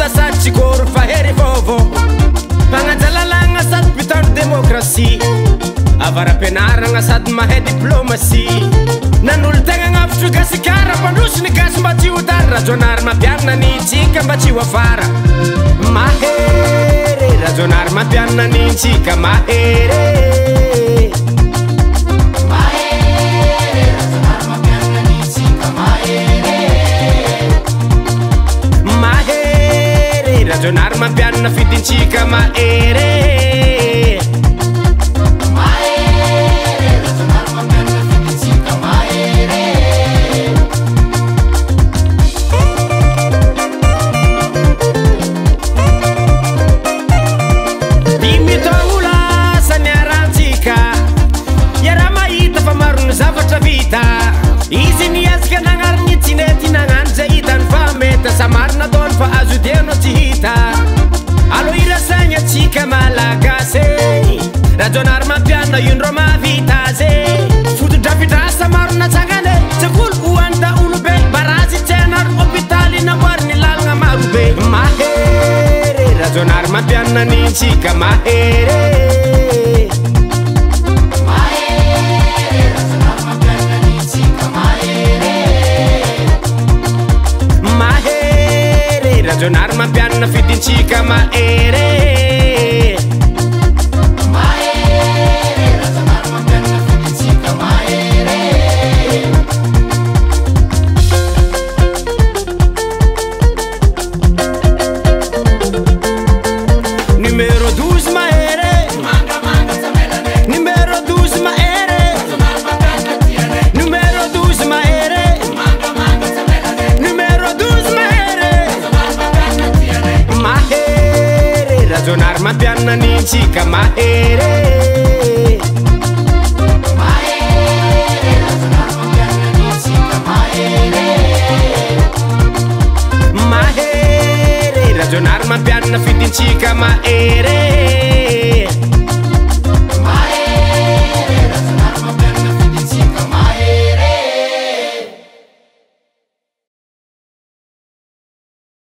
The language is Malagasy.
sady tsy kôry fa hery vôvô magnajalalagna sady mpitandro démocratie avara-pianaragna sady mahay diplomatie nanolo tegna agnavotro gasikara mpandrosiny gasy mba tsy ho tary rajonary mampianina nintsika mba tsy ho afara mahery rajonary mampianina nintsika mahery rajonary mampianina fidintsika mahery izy niazika nagnariny tsinety nagnano zay hitany fa mety samarina dôny fa azo dianao tsy hita alô irasaigna atsika malagasy rajonary mampianina indro mavita zay fotodrafidrasa maro natsangane tsakolo hoanta olobe barazy tsenary hôpitaly namboariny lalagna marobe mahery rajonary mampianina nintsika mahery rajonary mampianina fidintsika mahery rajonary mampianina fidintsika mahery numéro 12 mahery numéro 12 mahery numéro 12 mahery numéro 12 mahery rajonary mampianina nintsika mahery mahery rajonary mampianina fidintsika mahery